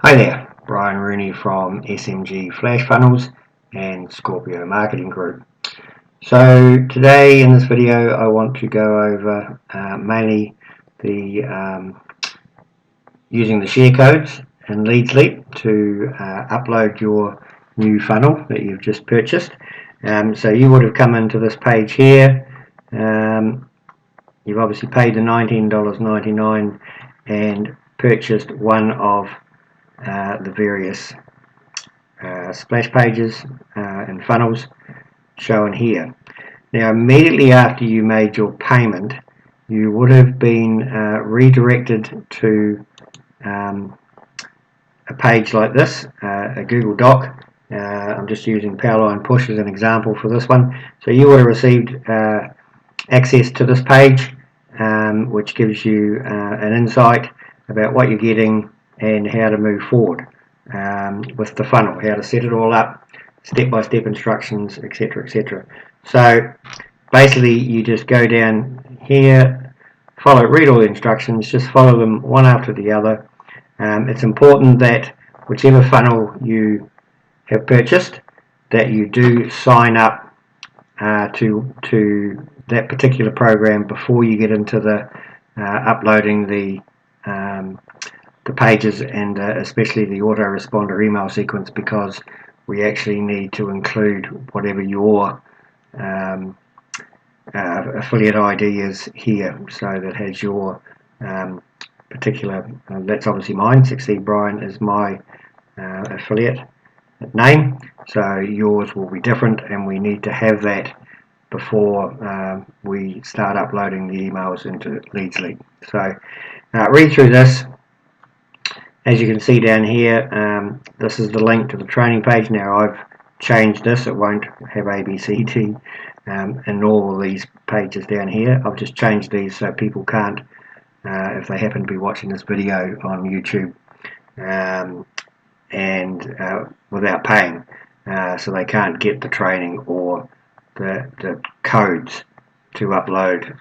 Hi there, Brian Rooney from SMG Flash Funnels and Scorpio Marketing Group. So today in this video I want to go over mainly the using the share codes in LeadsLeap to upload your new funnel that you've just purchased. So you would have come into this page here. You've obviously paid the $19.99 and purchased one of the various splash pages and funnels shown here. Now immediately after you made your payment, you would have been redirected to a page like this, a Google Doc. I'm just using Powerline Push as an example for this one. So you would have received access to this page, which gives you an insight about what you're getting and how to move forward with the funnel, how to set it all up, step-by-step instructions, etc, etc. So basically you just go down here, read all the instructions, just follow them one after the other. It's important that whichever funnel you have purchased, that you do sign up to that particular program before you get into the uploading the pages and especially the autoresponder email sequence, because we actually need to include whatever your affiliate ID is here, so that has your particular, that's obviously mine. Succeed Brian is my affiliate name, so yours will be different, and we need to have that before we start uploading the emails into LeadsLeap. So read through this. As you can see down here, this is the link to the training page. Now I've changed this, it won't have ABCD in all of these pages down here. I've just changed these so people can't, if they happen to be watching this video on YouTube and without paying, so they can't get the training or the codes to upload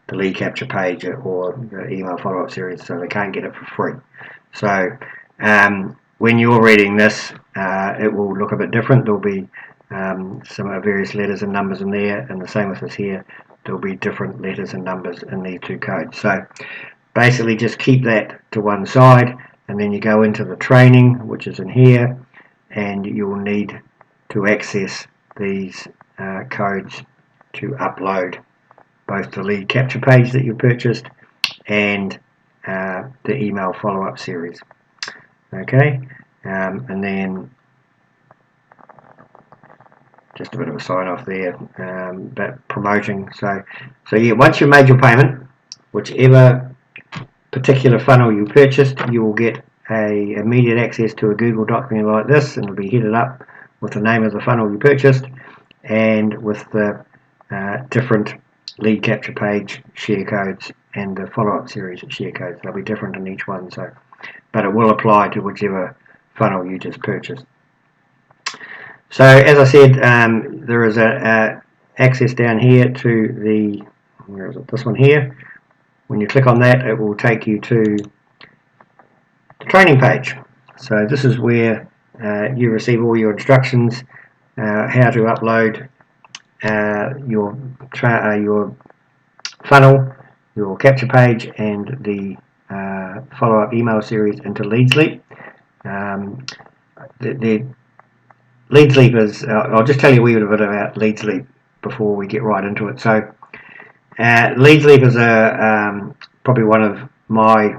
the lead capture page or the email follow-up series, so they can't get it for free. So when you're reading this, it will look a bit different. There'll be some various letters and numbers in there, and the same with this here. There'll be different letters and numbers in these two codes. So basically just keep that to one side, and then you go into the training, which is in here, and you will need to access these codes to upload both the lead capture page that you purchased and the email follow-up series. Okay, and then just a bit of a sign off there, but promoting. So yeah, once you've made your payment, whichever particular funnel you purchased, you will get a immediate access to a Google document like this, and it'll be headed up with the name of the funnel you purchased and with the different lead capture page share codes and the follow-up series share codes. They'll be different in each one, so but it will apply to whichever funnel you just purchased. So as I said, there is a access down here to the, where is it, this one here. When you click on that, it will take you to the training page. So this is where you receive all your instructions, how to upload your funnel, your capture page, and the follow-up email series into LeadsLeap. The LeadsLeap is, I'll just tell you a wee bit about LeadsLeap before we get right into it. So LeadsLeap is probably one of my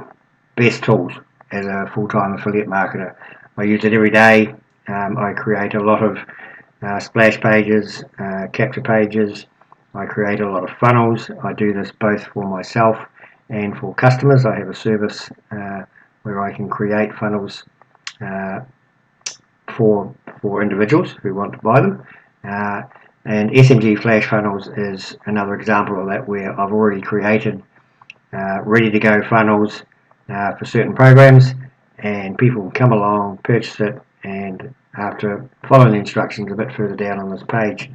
best tools as a full-time affiliate marketer. I use it every day. I create a lot of splash pages, capture pages. I create a lot of funnels. I do this both for myself and for customers. I have a service where I can create funnels for individuals who want to buy them. And SMG Flash Funnels is another example of that, where I've already created ready to go funnels for certain programs, and people will come along, purchase it, and after following the instructions a bit further down on this page,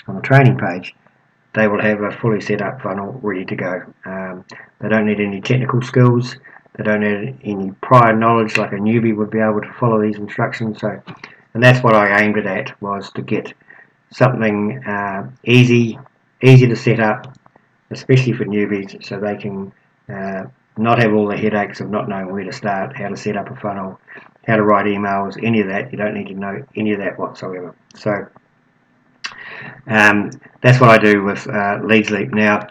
on the training page, they will have a fully set up funnel ready to go. They don't need any technical skills. They don't have any prior knowledge like a newbie would be able to follow these instructions. So, and that's what I aimed it at, was to get something easy to set up, especially for newbies, so they can not have all the headaches of not knowing where to start, how to set up a funnel, how to write emails, any of that. You don't need to know any of that whatsoever. So that's what I do with LeadsLeap. Now,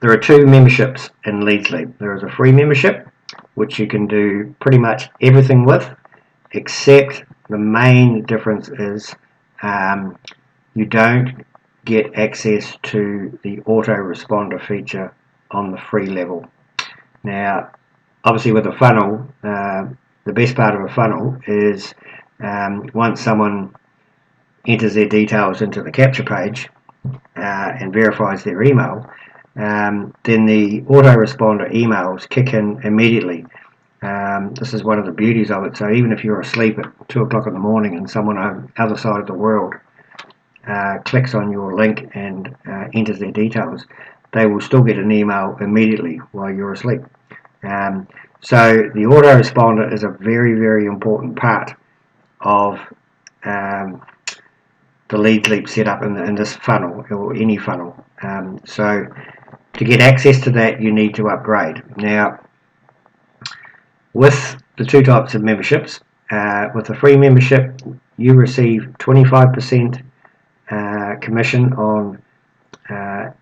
there are two memberships in LeadsLeap. There is a free membership, which you can do pretty much everything with, except the main difference is you don't get access to the autoresponder feature on the free level. Now, obviously with a funnel, the best part of a funnel is once someone enters their details into the capture page and verifies their email, then the autoresponder emails kick in immediately. This is one of the beauties of it. So even if you're asleep at 2 o'clock in the morning and someone on the other side of the world clicks on your link and enters their details, they will still get an email immediately while you're asleep. So the autoresponder is a very, very important part of the LeadsLeap setup in this funnel, or any funnel. So to get access to that, you need to upgrade. Now, with the two types of memberships, with the free membership, you receive 25% commission on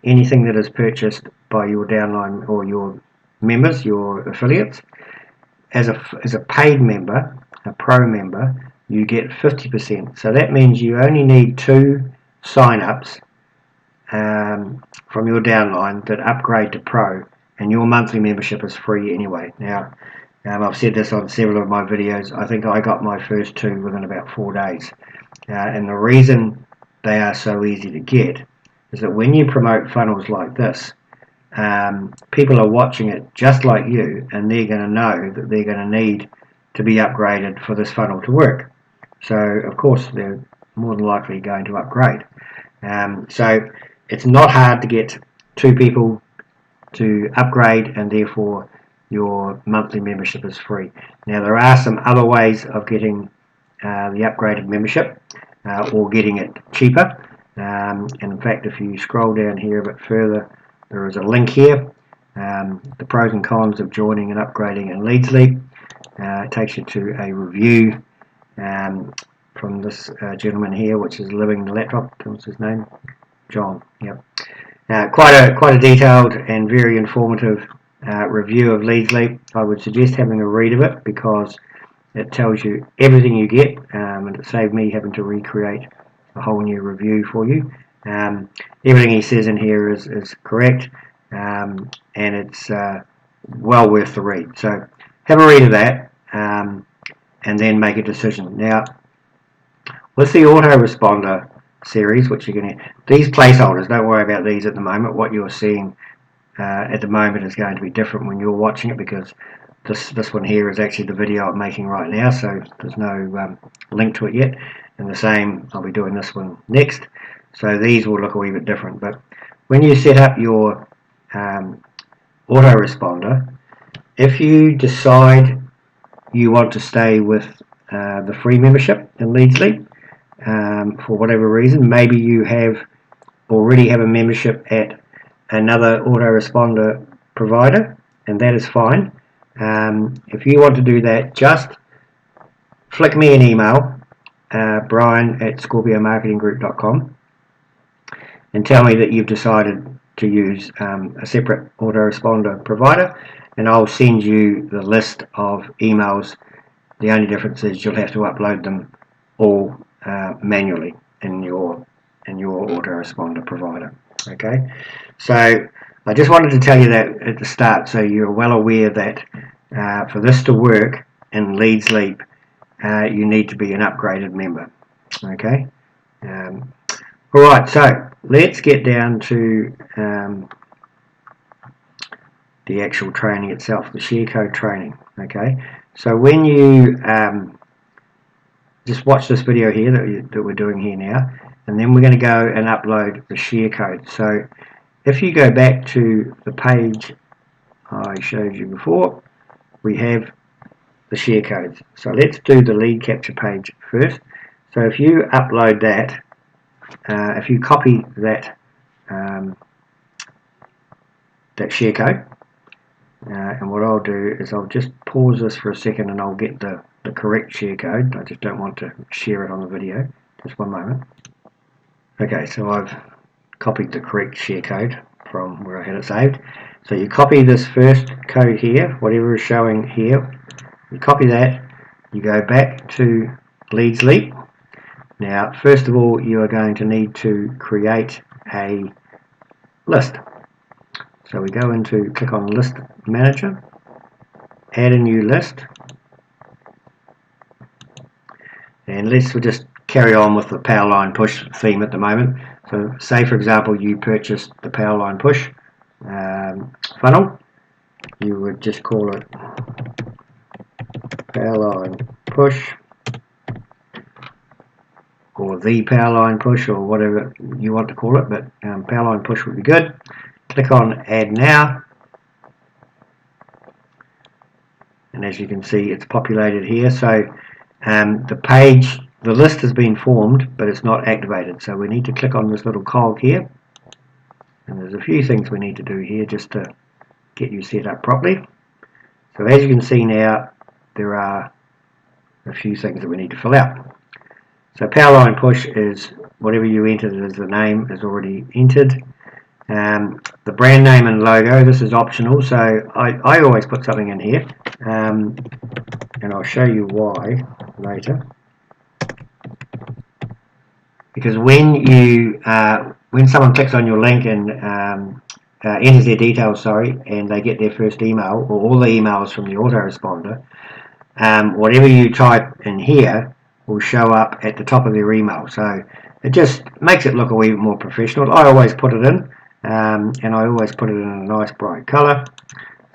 anything that is purchased by your downline or your members, your affiliates. As a paid member, a pro member, you get 50%. So that means you only need 2 sign-ups from your downline that upgrade to pro, and your monthly membership is free anyway. Now, I've said this on several of my videos. I think I got my first 2 within about 4 days. And the reason they are so easy to get is that when you promote funnels like this, people are watching it just like you, and they're going to know that they're going to need to be upgraded for this funnel to work. So of course they're more than likely going to upgrade. So it's not hard to get 2 people to upgrade, and therefore your monthly membership is free. Now, there are some other ways of getting the upgraded membership or getting it cheaper. And in fact, if you scroll down here a bit further, there is a link here, the pros and cons of joining and upgrading in LeadsLeap. It takes you to a review from this gentleman here, which is Living the Laptop. What's his name? John. Yep. Quite a detailed and very informative review of LeadsLeap. I would suggest having a read of it, because it tells you everything you get, and it saved me having to recreate a whole new review for you. Everything he says in here is correct, and it's well worth the read. So have a read of that, and then make a decision. Now, with the autoresponder series, which you're going to, these placeholders, don't worry about these at the moment. What you're seeing at the moment is going to be different when you're watching it, because this one here is actually the video I'm making right now, so there's no link to it yet. And the same, I'll be doing this one next, so these will look a wee bit different. But when you set up your autoresponder, if you decide you want to stay with the free membership in LeadsLeap, for whatever reason, maybe you already have a membership at another autoresponder provider, and that is fine. If you want to do that, just flick me an email, brian@scorpiomarketinggroup.com, and tell me that you've decided to use a separate autoresponder provider, and I'll send you the list of emails. The only difference is you'll have to upload them all manually in your autoresponder provider. Okay, so I just wanted to tell you that at the start, so you're well aware that for this to work in LeadsLeap, you need to be an upgraded member. Okay. Alright, so let's get down to the actual training itself, the share code training. Okay, so when you just watch this video here that we're doing here now, and then we're going to go and upload the share code. So if you go back to the page I showed you before, we have the share codes. So let's do the lead capture page first. So if you upload that, if you copy that that share code, and what I'll do is I'll just pause this for a second and I'll get the correct share code. I just don't want to share it on the video. Just one moment. Okay, so I've copied the correct share code from where I had it saved. So you copy this first code here, whatever is showing here, you copy that, you go back to LeadsLeap. Now, first of all, you are going to need to create a list. So we go into, click on List Manager, add a new list, and we'll just carry on with the Powerline Push theme at the moment. So say for example you purchased the Powerline Push funnel, you would just call it Powerline Push, or the Powerline Push, or whatever you want to call it, but Powerline Push would be good. Click on Add Now, and as you can see it's populated here. So the list has been formed but it's not activated, so we need to click on this little cog here, and there's a few things we need to do here just to get you set up properly. So as you can see now, there are a few things that we need to fill out. So Powerline Push is whatever you entered as the name is already entered. The brand name and logo, this is optional, so I always put something in here, and I'll show you why later. Because when someone clicks on your link and enters their details, and they get their first email, or all the emails from the autoresponder, whatever you type in here will show up at the top of their email. So it just makes it look a wee bit more professional. I always put it in, and I always put it in a nice bright colour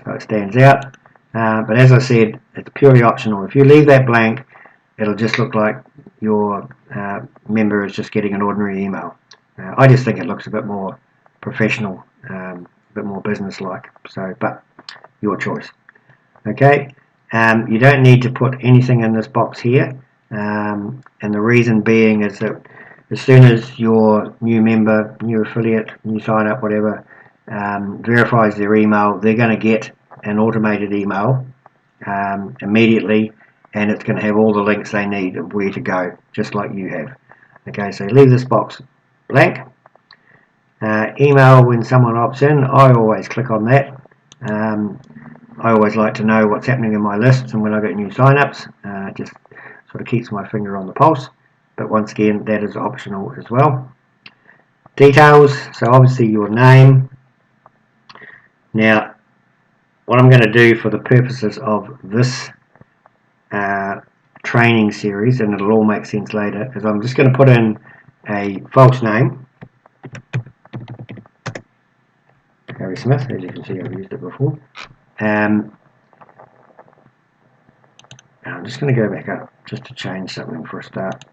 so it stands out. But as I said, it's purely optional. If you leave that blank, it'll just look like your member is just getting an ordinary email. I just think it looks a bit more professional, a bit more business-like. So, but your choice. Okay, you don't need to put anything in this box here, and the reason being is that as soon as your new member, new affiliate, new sign-up, whatever, verifies their email, they're going to get an automated email immediately, and it's going to have all the links they need of where to go, just like you have. Okay, so leave this box blank. Email when someone opts in, I always click on that. I always like to know what's happening in my lists and when I get new sign-ups. Just sort of keeps my finger on the pulse, but once again that is optional as well. Details, so obviously your name. Now what I'm going to do for the purposes of this training series, and it'll all make sense later, is I'm just going to put in a false name, Harry Smith. As you can see, I've used it before. I'm just going to go back up just to change something for a start.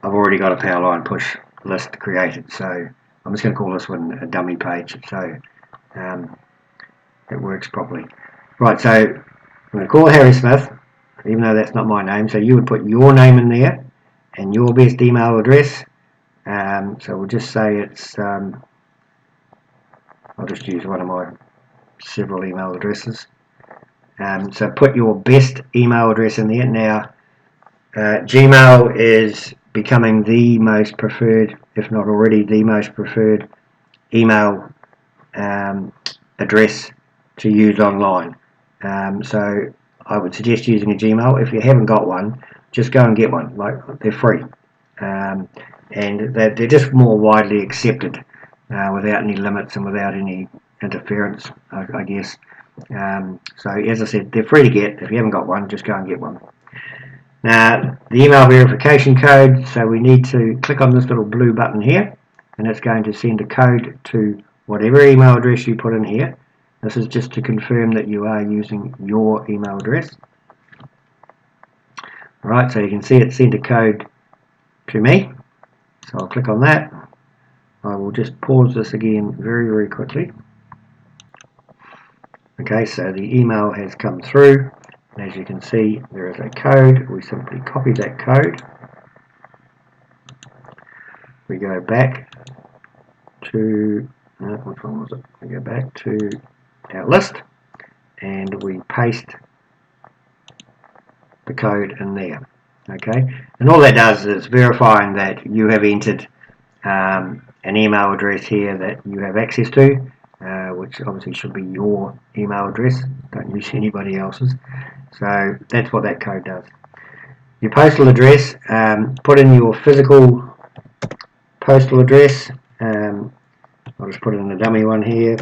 I've already got a Powerline Push list created, so I'm just going to call this one a dummy page, so it works properly. Right, so I'm going to call Harry Smith, even though that's not my name. So you would put your name in there and your best email address. So we'll just say it's, I'll just use one of my several email addresses. So put your best email address in there. Now, Gmail is becoming the most preferred, if not already the most preferred email address to use online. So I would suggest using a Gmail. If you haven't got one, just go and get one. Like, they're free, and they're just more widely accepted without any limits and without any interference, I guess. So as I said, they're free to get. If you haven't got one, just go and get one. Now, the email verification code, so we need to click on this little blue button here, and it's going to send a code to whatever email address you put in here. This is just to confirm that you are using your email address. Alright, so you can see it sent a code to me. So I'll click on that. I will just pause this again very quickly. Okay, so the email has come through. As you can see, there is a code. We simply copy that code. We go back to, which one was it? We go back to our list and we paste the code in there. Okay, and all that does is verifying that you have entered an email address here that you have access to, which obviously should be your email address. Don't use anybody else's. So that's what that code does. Your postal address, put in your physical postal address. I'll just put in a dummy one here.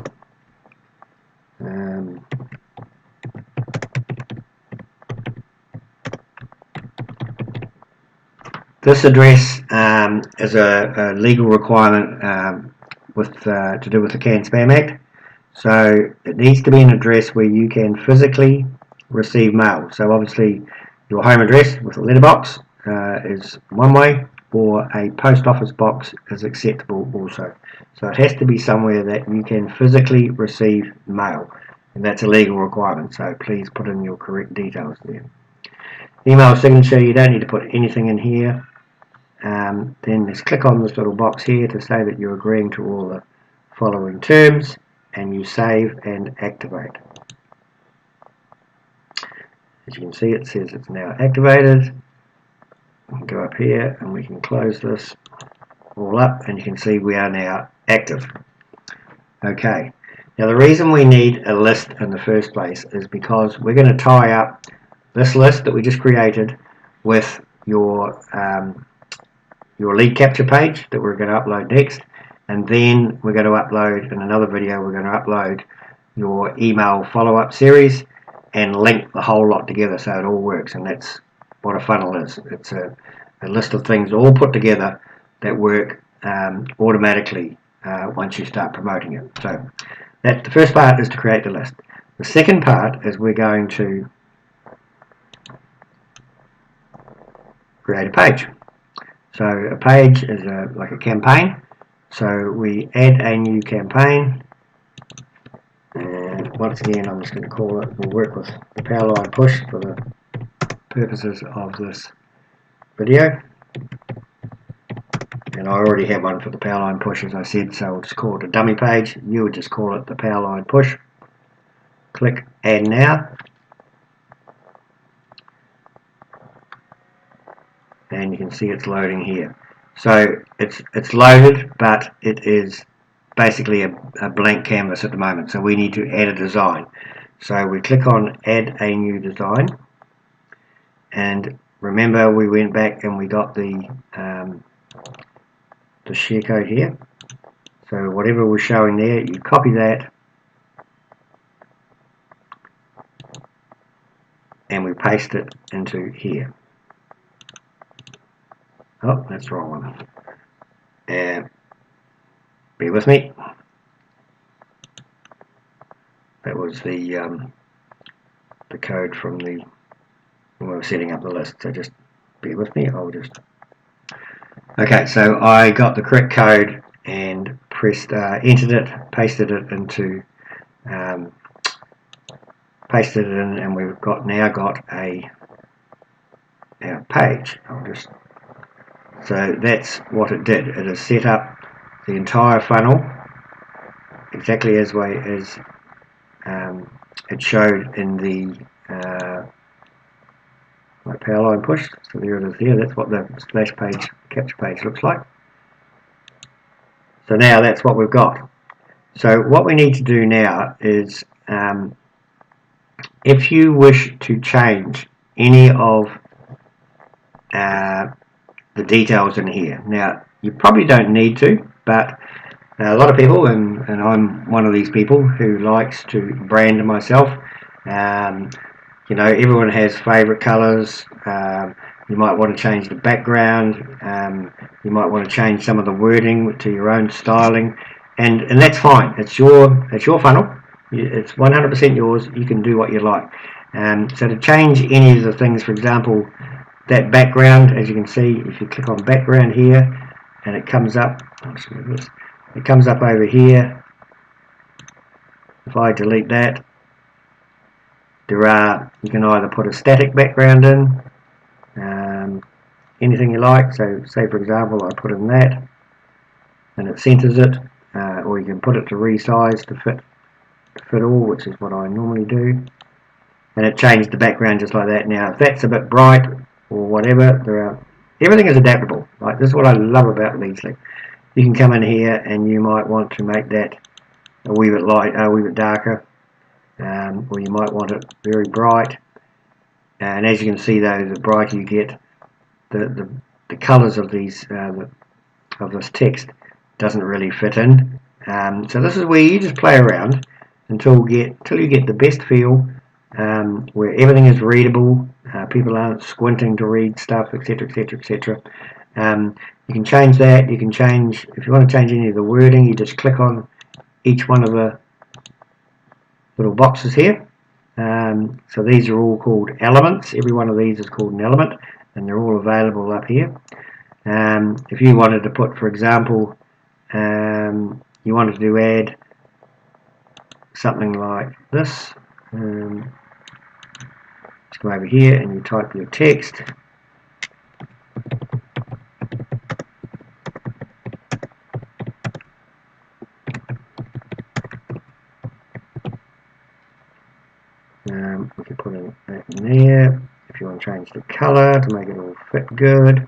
This address is a legal requirement to do with the Can-Spam Act. So it needs to be an address where you can physically receive mail. So obviously your home address with a letterbox is one way, or a post office box is acceptable also. So it has to be somewhere that you can physically receive mail, and that's a legal requirement, so please put in your correct details there. Email signature, you don't need to put anything in here. Then just click on this little box here to say that you're agreeing to all the following terms, and you save and activate. As you can see, it says it's now activated. We can go up here and we can close this all up, and you can see we are now active. Okay, now the reason we need a list in the first place is because we're going to tie up this list that we just created with your lead capture page that we're going to upload next, and then we're going to upload, in another video, we're going to upload your email follow-up series and link the whole lot together so it all works. And that's what a funnel is. It's a list of things all put together that work automatically once you start promoting it. So that the first part is to create the list. The second part is we're going to create a page. So a page is like a campaign. So we add a new campaign, and once again I'm just going to call it, we'll work with the power line push for the purposes of this video. And I already have one for the power line push, as I said, so I'll just call it a dummy page. You would just call it the power line push. Click add now. And you can see it's loading here. So it's loaded, but it is basically a blank canvas at the moment, so we need to add a design. So we click on add a new design, and remember we went back and we got the share code here. So whatever we're showing there, you copy that and we paste it into here. Oh, that's the wrong one. Bear with me. That was the code from when we were setting up the list. So just bear with me. I'll just. Okay, so I got the correct code and pressed, entered it, pasted it into, pasted it in, and we've now got our page. So that's what it did. It has set up the entire funnel exactly as it showed in the my power line push. So there it is there. That's what the splash page, capture page looks like. So now that's what we've got. So what we need to do now is, if you wish to change any of the details in here. Now, you probably don't need to, but a lot of people, and I'm one of these people who likes to brand myself. You know, everyone has favorite colors. You might want to change the background. You might want to change some of the wording to your own styling, and that's fine. It's your funnel. It's 100% yours. You can do what you like. So to change any of the things, for example, that background, as you can see, if you click on background here, and it comes up. It comes up over here. If I delete that, you can either put a static background in, anything you like. So say for example I put in that and it centers it, or you can put it to resize to fit all, which is what I normally do, and it changed the background just like that. Now if that's a bit bright or whatever, everything is adaptable. Like, this is what I love about LeadsLeap. You can come in here and you might want to make that a wee bit light, a wee bit darker, or you might want it very bright. And as you can see though, the brighter you get, the colours of these of this text doesn't really fit in. So this is where you just play around until you get the best feel, where everything is readable, people aren't squinting to read stuff, etc, etc, etc. You can change that. You can change, if you want to change any of the wording, you just click on each one of the little boxes here. So these are all called elements. Every one of these is called an element, and they're all available up here. If you wanted to put, for example, you wanted to add something like this, just go over here and you type your text. We can put that in there. If you want to change the color to make it all fit good,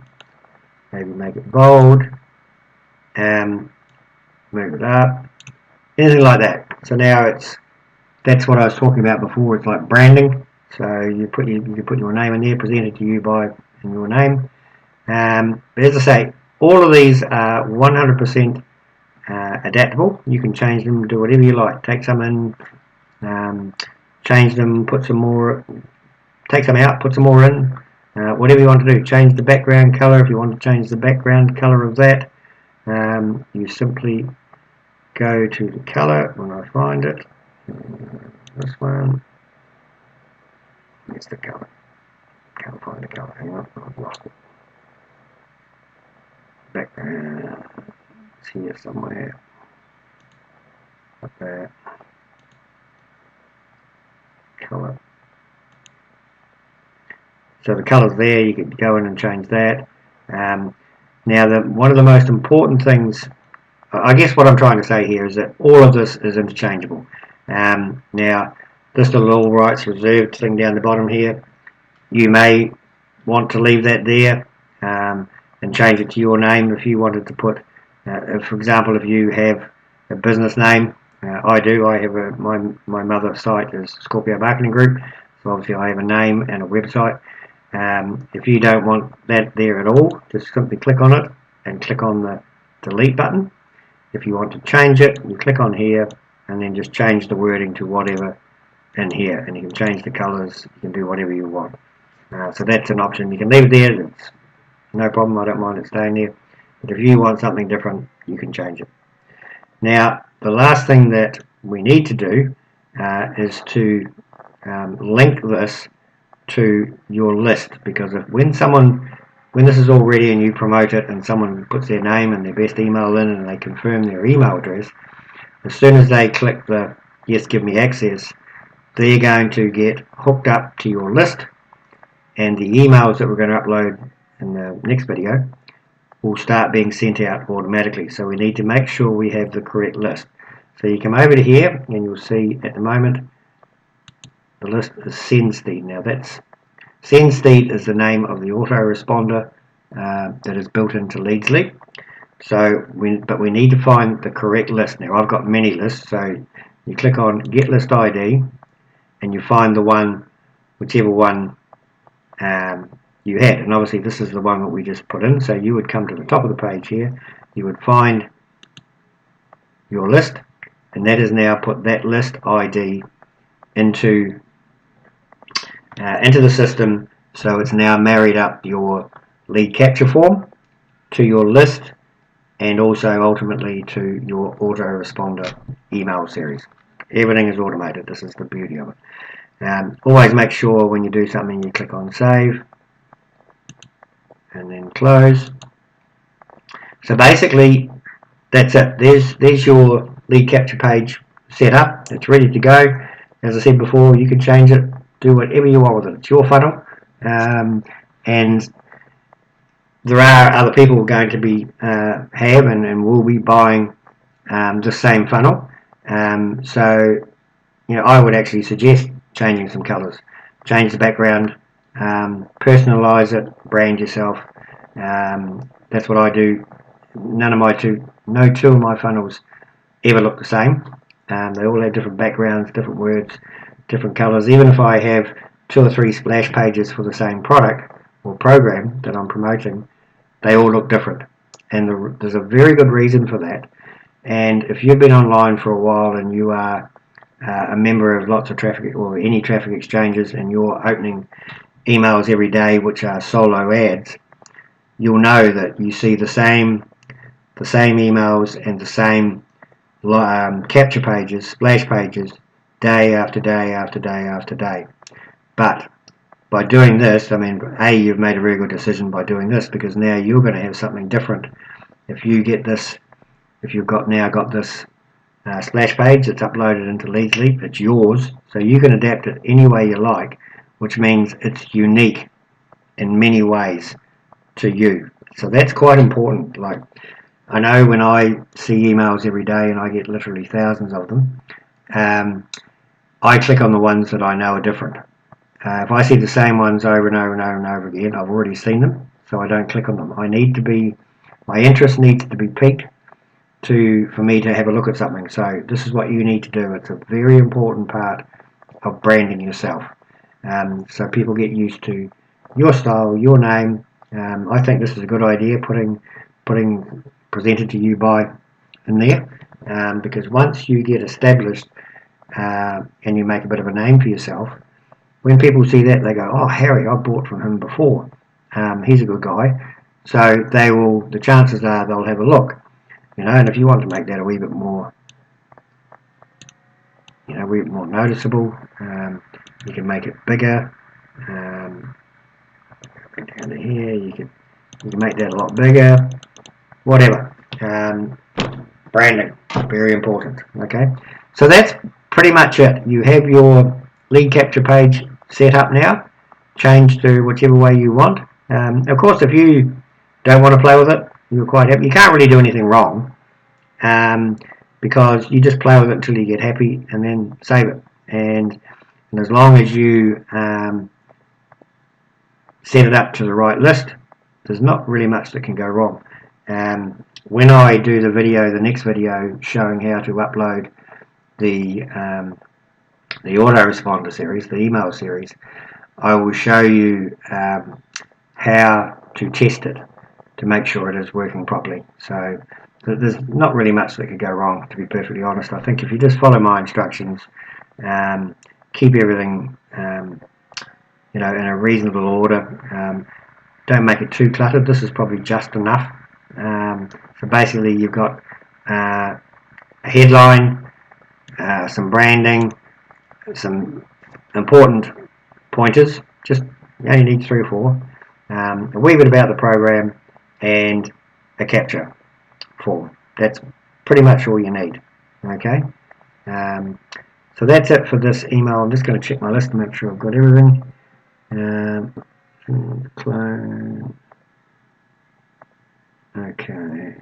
maybe make it bold, move it up, anything like that. So now that's what I was talking about before. It's like branding. So you put your name in there, presented to you by your name. But as I say, all of these are 100% adaptable. You can change them, do whatever you like. Take some in, change them, put some more, take some out, put some more in, whatever you want to do. Change the background color if you want to change the background color of that. You simply go to the color when I find it. This one. It's the color. Can't find the color. Hang on, I've lost it. Background. It's here somewhere. Up there. Color. So the color's there. You can go in and change that. Now, one of the most important things, I guess what I'm trying to say here, is that all of this is interchangeable. Now, this little all rights reserved thing down the bottom here, you may want to leave that there and change it to your name if you wanted to put, for example, if you have a business name. I do. I have my mother site is Scorpio Marketing Group, so obviously I have a name and a website. If you don't want that there at all, just simply click on it and click on the delete button. If you want to change it, you click on here and then just change the wording to whatever in here, and you can change the colors, you can do whatever you want. So that's an option. You can leave it there, it's no problem, I don't mind it staying there. But if you want something different, you can change it. Now, the last thing that we need to do is to link this to your list, because when this is all ready and you promote it and someone puts their name and their best email in and they confirm their email address, as soon as they click the yes, give me access, they're going to get hooked up to your list, and the emails that we're going to upload in the next video will start being sent out automatically. So we need to make sure we have the correct list. So you come over to here and you'll see at the moment the list is SendSteed. Now that's SendSteed is the name of the autoresponder that is built into LeadsLeap. So but we need to find the correct list. Now I've got many lists, so you click on Get List ID and you find the one, whichever one you had. And obviously this is the one that we just put in. So you would come to the top of the page here, you would find your list, and that has now put that list ID into the system. So it's now married up your lead capture form to your list, and also ultimately to your autoresponder email series. Everything is automated. This is the beauty of it. Always make sure when you do something you click on save and then close. So basically, that's it. There's your lead capture page set up. It's ready to go. As I said before, you can change it, do whatever you want with it. It's your funnel, and there are other people going to be have and will be buying the same funnel. So I would actually suggest changing some colours, change the background, personalise it, brand yourself. That's what I do. No two of my funnels ever look the same. They all have different backgrounds, different words, different colours. Even if I have 2 or 3 splash pages for the same product or program that I'm promoting, they all look different. And there's a very good reason for that. And if you've been online for a while and you are a member of lots of traffic or any traffic exchanges, and you're opening emails every day which are solo ads, you'll know that you see the same emails and the same capture pages, splash pages, day after day after day after day. But by doing this, I mean, you've made a very good decision by doing this, because now you're going to have something different. If you get this, if you've now got this splash page that's uploaded into LeadsLeap, it's yours, so you can adapt it any way you like, which means it's unique in many ways to you. So that's quite important. Like, I know when I see emails every day, and I get literally thousands of them, I click on the ones that I know are different. If I see the same ones over and over and over and over again, I've already seen them, so I don't click on them. My interest needs to be piqued for me to have a look at something. So this is what you need to do. It's a very important part of branding yourself. So people get used to your style, your name. I think this is a good idea, putting presented to you by in there, because once you get established and you make a bit of a name for yourself, when people see that, they go, "Oh, Harry, I bought from him before. He's a good guy." So the chances are they'll have a look. And if you want to make that a wee bit more, noticeable, you can make it bigger. Down to here, you can make that a lot bigger. Whatever. Branding, very important. Okay, so that's pretty much it. You have your lead capture page set up now. Change to whichever way you want. Of course, if you don't want to play with it, you're quite happy. You can't really do anything wrong, because you just play with it until you get happy and then save it. And as long as you set it up to the right list, there's not really much that can go wrong. When I do the next video showing how to upload the autoresponder series, the email series, I will show you how to test it to make sure it is working properly. So there's not really much that could go wrong, to be perfectly honest. I think if you just follow my instructions, keep everything in a reasonable order, don't make it too cluttered. This is probably just enough. So basically you've got a headline, some branding, some important pointers, just you only need 3 or 4, a wee bit about the program, and a capture form. That's pretty much all you need. Okay, so that's it for this email. I'm just going to check my list to make sure I've got everything. Clone. Okay.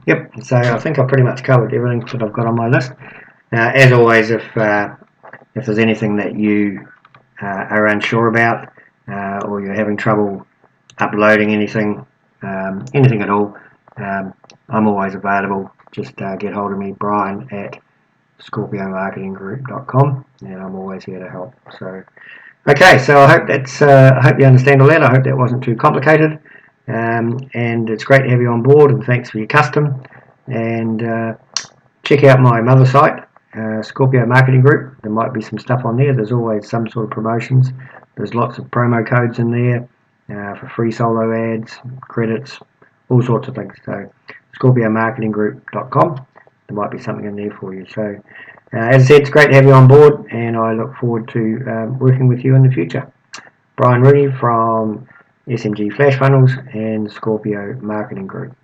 Yep, so I think I've pretty much covered everything that I've got on my list. As always, if there's anything that you are unsure about, or you're having trouble uploading anything at all, I'm always available. Just get hold of me, Brian at scorpiomarketinggroup.com, and I'm always here to help. So, okay, so I hope you understand all that. I hope that wasn't too complicated, and it's great to have you on board, and thanks for your custom. And check out my mother site, Scorpio Marketing Group. There might be some stuff on there. There's always some sort of promotions. There's lots of promo codes in there for free solo ads, credits, all sorts of things. So ScorpioMarketingGroup.com. There might be something in there for you. So as I said, it's great to have you on board, and I look forward to working with you in the future. Brian Rooney from SMG Flash Funnels and Scorpio Marketing Group.